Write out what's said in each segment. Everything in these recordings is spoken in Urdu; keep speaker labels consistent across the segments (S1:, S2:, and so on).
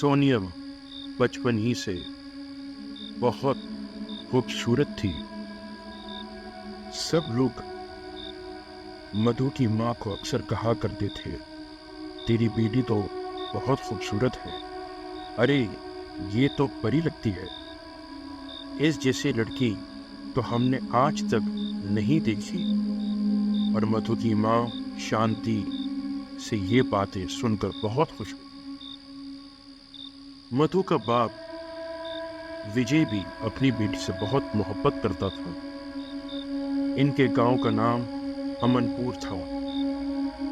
S1: سونیم بچپن ہی سے بہت خوبصورت تھی۔ سب لوگ مدھو کی ماں کو اکثر کہا کرتے تھے، تیری بیٹی تو بہت خوبصورت ہے، ارے یہ تو پری لگتی ہے، اس جیسے لڑکی تو ہم نے آج تک نہیں دیکھی۔ اور مدھو کی ماں شانتی سے یہ باتیں سن کر بہت خوش ہوئی۔ مدھو کا باپ وجے بھی اپنی بیٹی سے بہت محبت کرتا تھا۔ ان کے گاؤں کا نام امن پور تھا۔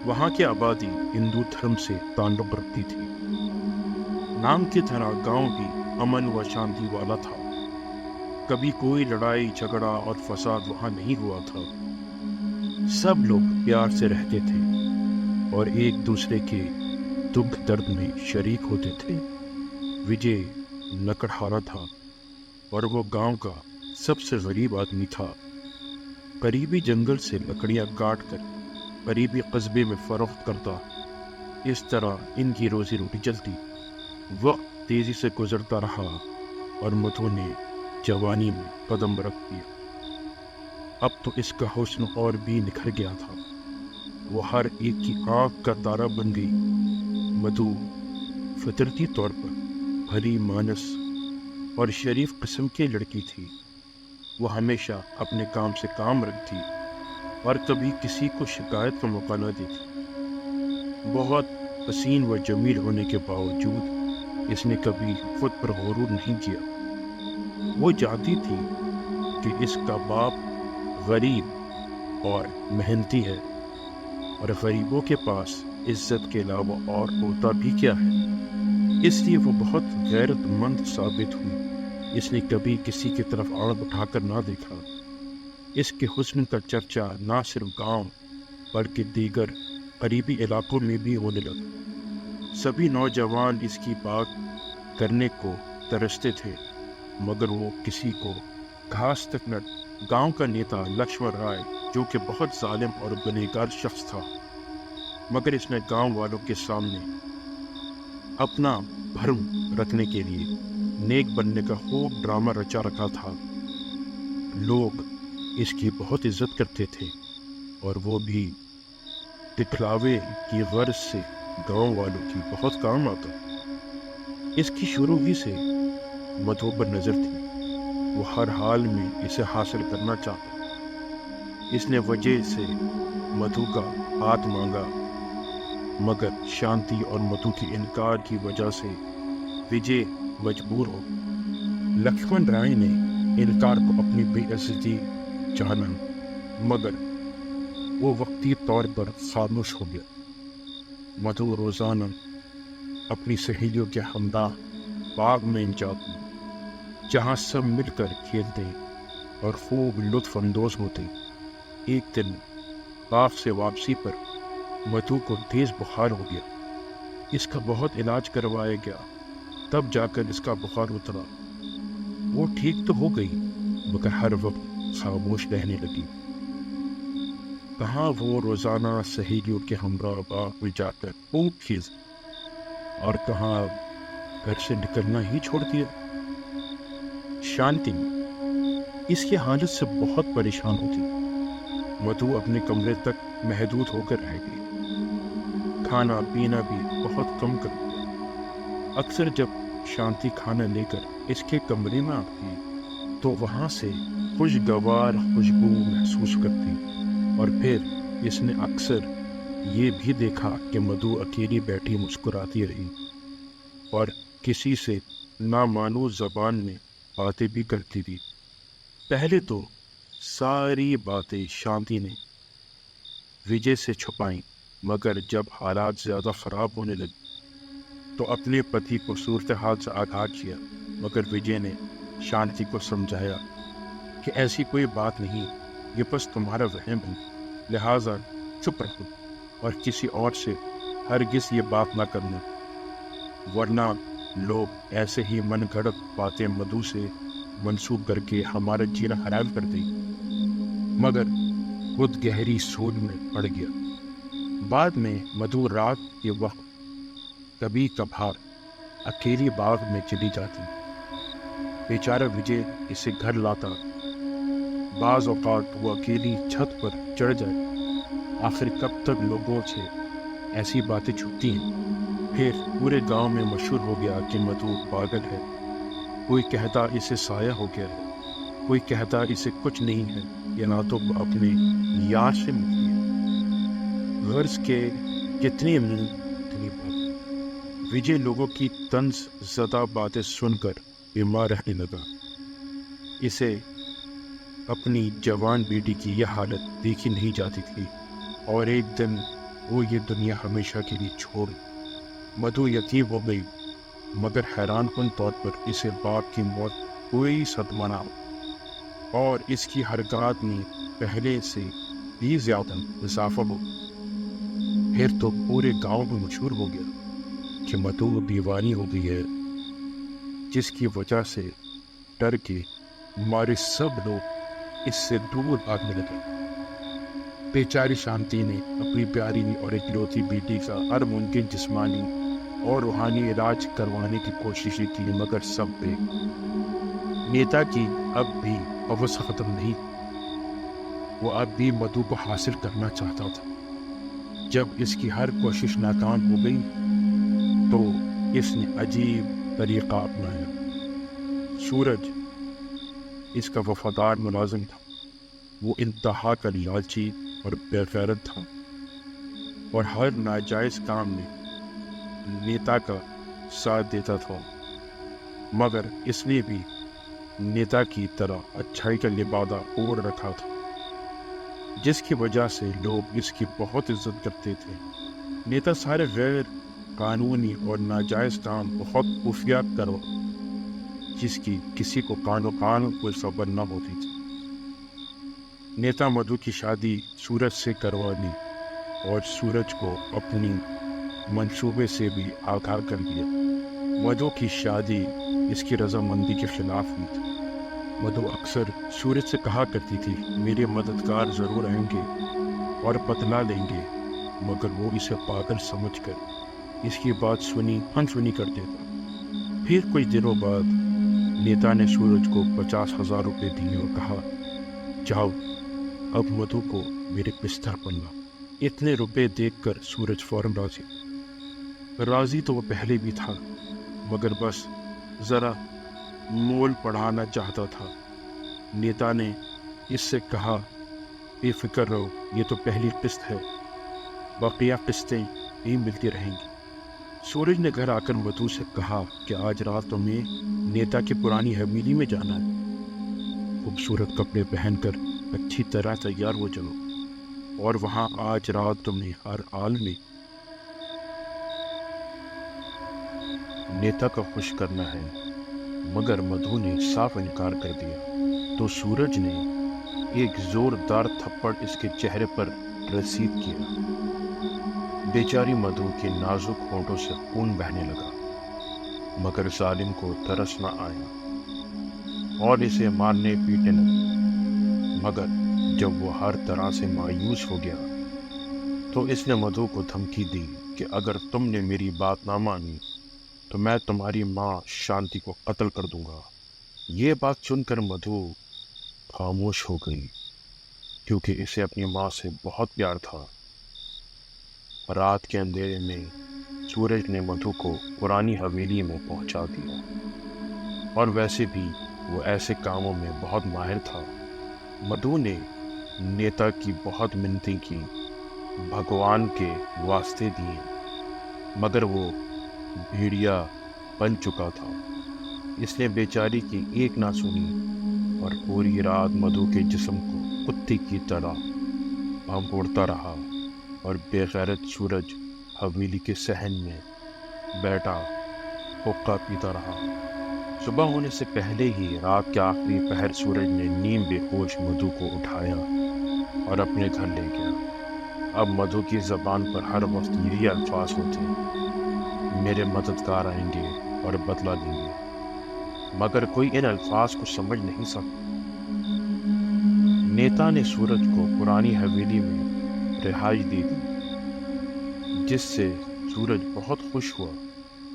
S1: وہاں کی آبادی ہندو دھرم سے تعلق رکھتی تھی۔ نام کی طرح گاؤں بھی امن و شانتی والا تھا۔ کبھی کوئی لڑائی جھگڑا اور فساد وہاں نہیں ہوا تھا۔ سب لوگ پیار سے رہتے تھے اور ایک دوسرے کے دکھ درد میں شریک ہوتے تھے۔ وجے لکڑہارا تھا اور وہ گاؤں کا سب سے غریب آدمی تھا۔ قریبی جنگل سے لکڑیاں کاٹ کر قریبی قصبے میں فروخت کرتا۔ اس طرح ان کی روزی روٹی چلتی۔ وقت تیزی سے گزرتا رہا اور مدھو نے جوانی میں قدم رکھ دیا۔ اب تو اس کا حسن اور بھی نکھر گیا تھا۔ وہ ہر ایک کی آنکھ کا تارا بن گئی۔ مدھو فطرتی طور پر بھلی مانس اور شریف قسم کی لڑکی تھی۔ وہ ہمیشہ اپنے کام سے کام رکھتی اور کبھی کسی کو شکایت کا موقع نہ دیتی۔ بہت حسین و جمیل ہونے کے باوجود اس نے کبھی خود پر غرور نہیں کیا۔ وہ جانتی تھی کہ اس کا باپ غریب اور محنتی ہے اور غریبوں کے پاس عزت کے علاوہ اور ہوتا بھی کیا ہے۔ اس لیے وہ بہت غیرت مند ثابت ہوئی۔ اس نے کبھی کسی کی طرف آنکھ اٹھا کر نہ دیکھا۔ اس کے حسن کا چرچا نہ صرف گاؤں بلکہ دیگر قریبی علاقوں میں بھی ہونے لگا۔ سبھی نوجوان اس کی بات کرنے کو ترستے تھے، مگر وہ کسی کو گھاس تک نہ۔ گاؤں کا نیتا لکشمن رائے جو کہ بہت ظالم اور گنہگار شخص تھا، مگر اس نے گاؤں والوں کے سامنے اپنا بھرم رکھنے کے لیے نیک بننے کا خوب ڈرامہ رچا رکھا تھا۔ لوگ اس کی بہت عزت کرتے تھے اور وہ بھی دکھلاوے کی غرض سے گاؤں والوں کی بہت کام آتا۔ اس کی شروع ہی سے مدھو پر نظر تھی۔ وہ ہر حال میں اسے حاصل کرنا چاہتا۔ اس نے وجہ سے مدھو کا ہاتھ مانگا، مگر شانتی اور مدھو کے انکار کی وجہ سے وجے مجبور ہو گیا۔ لکشمن رائے نے انکار کو اپنی بے عزتی جانا، مگر وہ وقتی طور پر خاموش ہو گیا۔ مدھو روزانہ اپنی سہیلیوں کے ہمراہ باغ میں جاتی، جہاں سب مل کر کھیلتے اور خوب لطف اندوز ہوتے۔ ایک دن باغ سے واپسی پر مدھو کو تیز بخار ہو گیا۔ اس کا بہت علاج کروایا گیا، تب جا کر اس کا بخار اترا۔ وہ ٹھیک تو ہو گئی، مگر ہر وقت خاموش رہنے لگی۔ کہاں وہ روزانہ سہیلیوں کے ہمراہ باغ میں جا کر خوب کھیلتی اور کہاں گھر سے نکلنا ہی چھوڑ دیا۔ شانتی اس کی حالت سے بہت پریشان ہوتی۔ مدھو اپنے کمرے تک محدود ہو کر رہ گئی۔ کھانا پینا بھی بہت کم کر دیا۔ اکثر جب شانتی کھانا لے کر اس کے کمرے میں آتی تو وہاں سے خوشگوار خوشبو محسوس کرتی، اور پھر اس نے اکثر یہ بھی دیکھا کہ مدھو اکیلی بیٹھی مسکراتی رہی اور کسی سے نامانوس زبان میں باتیں بھی کرتی تھی۔ پہلے تو ساری باتیں شانتی نے وجے سے چھپائیں، مگر جب حالات زیادہ خراب ہونے لگے تو اپنے پتی کو صورتحال سے آگاہ کیا، مگر وجے نے شانتی کو سمجھایا کہ ایسی کوئی بات نہیں، یہ بس تمہارا وہم ہے، لہٰذا چپ رہو اور کسی اور سے ہرگز یہ بات نہ کرنا، ورنہ لوگ ایسے ہی من گھڑت باتیں مدھو سے منسوب کر کے ہمارا جینا حرام کر دیں۔ مگر خود گہری سوچ میں پڑ گیا۔ بعد میں مدھو رات کے وقت کبھی کبھار اکیلی باغ میں چلی جاتی۔ بیچارہ وجے اسے گھر لاتا۔ بعض اوقات وہ اکیلی چھت پر چڑھ جائے۔ آخر کب تک لوگوں سے ایسی باتیں چھپتی ہیں؟ پھر پورے گاؤں میں مشہور ہو گیا کہ مدھو پاگل ہے۔ کوئی کہتا اسے سایہ ہو گیا ہے، کوئی کہتا اسے کچھ نہیں ہے، یا نہ تو اپنے یار سے ملتی ہے۔ غرض کے کتنی منہ اتنی بات۔ وجے لوگوں کی طنز زدہ باتیں سن کر بیمار رہنے لگا۔ اسے اپنی جوان بیٹی کی یہ حالت دیکھی نہیں جاتی تھی، اور ایک دن وہ یہ دنیا ہمیشہ کے لیے چھوڑ۔ مدھو یتیم ہو گئی، مگر حیران کن طور پر اسے باپ کی موت کوئی صدمہ نہ ہو، اور اس کی حرکات میں پہلے سے بھی زیادہ اضافہ ہو۔ پھر تو پورے گاؤں میں مشہور ہو گیا کہ مدھو دیوانی ہو گئی ہے، جس کی وجہ سے ڈر کے مارے سب لوگ اس سے دور بھاگنے لگے۔ بیچاری شانتی نے اپنی پیاری اور اکلوتی بیٹی کا ہر ممکن جسمانی اور روحانی علاج کروانے کی کوششیں کی، مگر سب پہ۔ نیتا کی اب بھی ہوس ختم نہیں۔ وہ اب بھی مدھو کو حاصل کرنا چاہتا تھا۔ جب اس کی ہر کوشش ناکام ہو گئی تو اس نے عجیب طریقہ اپنایا۔ سورج اس کا وفادار ملازم تھا۔ وہ انتہا کا لالچی اور بے غیرت تھا، اور ہر ناجائز کام میں نیتا کا ساتھ دیتا تھا، مگر اس نے بھی نیتا کی طرح اچھائی کا لبادہ اوڑھ رکھا تھا، جس کی وجہ سے لوگ اس کی بہت عزت کرتے تھے۔ نیتا سارے غیر قانونی اور ناجائز کام بہت خفیہ کروا، جس کی کسی کو کان کوئی خبر نہ ہوتی تھی۔ نیتا مدھو کی شادی سورج سے کروا لی، اور سورج کو اپنی منصوبے سے بھی آگاہ کر دیا۔ مدھو کی شادی اس کی رضامندی کے خلاف ہوئی تھی۔ مدھو اکثر سورج سے کہا کرتی تھی، میرے مددگار ضرور آئیں گے اور بتلا لیں گے، مگر وہ اسے پاگل سمجھ کر اس کی بات سنی انسنی کر دیتا۔ پھر کچھ دنوں بعد نیتا نے سورج کو 50,000 روپے دیے اور کہا، جاؤ اب مدھو کو میرے بستر پر لا۔ اتنے روپے دیکھ کر سورج فوراً راضی تو وہ پہلے بھی تھا، مگر بس ذرا مول پڑھانا چاہتا تھا۔ نیتا نے اس سے کہا، بے فکر رہو، یہ تو پہلی قسط ہے، بقیہ قسطیں بھی ملتی رہیں گی۔ سورج نے گھر آ کر مدھو سے کہا کہ آج رات تمہیں نیتا کی پرانی حویلی میں جانا ہے۔ خوبصورت کپڑے پہن کر اچھی طرح تیار ہو جاؤ، اور وہاں آج رات تمہیں ہر حال میں نیتا کا خوش کرنا ہے۔ مگر مدھو نے صاف انکار کر دیا تو سورج نے ایک زوردار تھپڑ اس کے چہرے پر رسید کیا۔ بیچاری مدھو کے نازک ہونٹوں سے خون بہنے لگا، مگر ظالم کو ترس نہ آیا اور اسے مارنے پیٹنے لگا۔ مگر جب وہ ہر طرح سے مایوس ہو گیا تو اس نے مدھو کو دھمکی دی کہ اگر تم نے میری بات نہ مانی تو میں تمہاری ماں شانتی کو قتل کر دوں گا۔ یہ بات سن کر مدھو خاموش ہو گئی، کیونکہ اسے اپنی ماں سے بہت پیار تھا۔ رات کے اندھیرے میں سورج نے مدھو کو پرانی حویلی میں پہنچا دیا، اور ویسے بھی وہ ایسے کاموں میں بہت ماہر تھا۔ مدھو نے نیتا کی بہت منتیں کی، بھگوان کے واسطے دیے، مگر وہ بھیڑیا بن چکا تھا۔ اس نے بیچاری کی ایک نہ سنی، اور پوری رات مدھو کے جسم کو کتے کی طرح بھونکتا رہا، اور بے غیرت سورج حویلی کے صحن میں بیٹھا حقہ پیتا رہا۔ صبح ہونے سے پہلے ہی رات کے آخری پہر سورج نے نیم بے ہوش مدھو کو اٹھایا اور اپنے گھر لے گیا۔ اب مدھو کی زبان پر ہر وقت یہی الفاظ ہوتے، میرے مددگار آئیں گے اور بدلہ لیں گے، مگر کوئی ان الفاظ کو سمجھ نہیں سکتا۔ نیتا نے سورج کو پرانی حویلی میں رہائش دے دی، جس سے سورج بہت خوش ہوا۔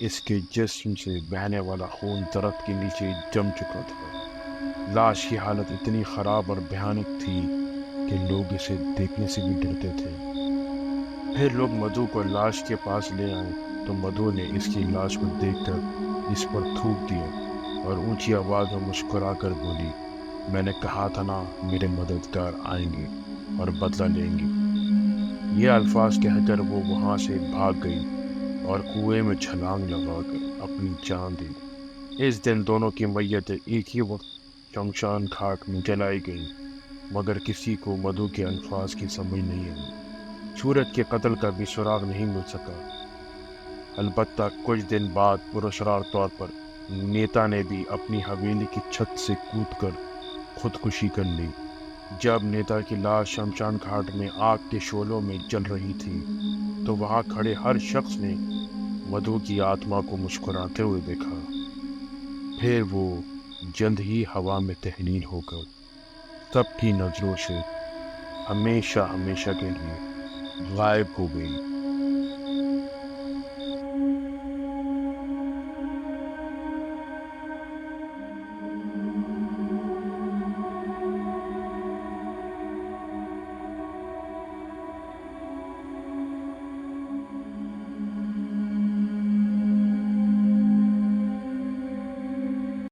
S1: اس کے جسم سے بہنے والا خون درخت کے نیچے جم چکا تھا۔ لاش کی حالت اتنی خراب اور بھیانک تھی کہ لوگ اسے دیکھنے سے بھی ڈرتے تھے۔ پھر لوگ مدھو کو لاش کے پاس لے آئے تو مدھو نے اس کی لاش کو دیکھ کر اس پر تھوک دیا اور اونچی آواز میں مسکرا کر بولی، میں نے کہا تھا نا میرے مددگار آئیں گے اور بدلہ لیں گے۔ یہ الفاظ کہہ کر وہ وہاں سے بھاگ گئی اور کنویں میں چھلانگ لگا کر اپنی جان دی۔ اس دن دونوں کی میتیں ایک ہی وقت شمشان گھاٹ میں جلائی گئیں، مگر کسی کو مدھو کے الفاظ کی سمجھ نہیں آئی۔ سورج کے قتل کا بھی سراغ نہیں مل سکا۔ البتہ کچھ دن بعد پراسرار طور پر نیتا نے بھی اپنی حویلی کی چھت سے کود کر خودکشی کر لی۔ جب نیتا کی لاش شمشان گھاٹ میں آگ کے شعلوں میں جل رہی تھی تو وہاں کھڑے ہر شخص نے مدھو کی آتما کو مسکراتے ہوئے دیکھا۔ پھر وہ جلد ہی ہوا میں تحلیل ہو کر سب کی نظروں سے ہمیشہ ہمیشہ کے لیے غائب ہو گئی۔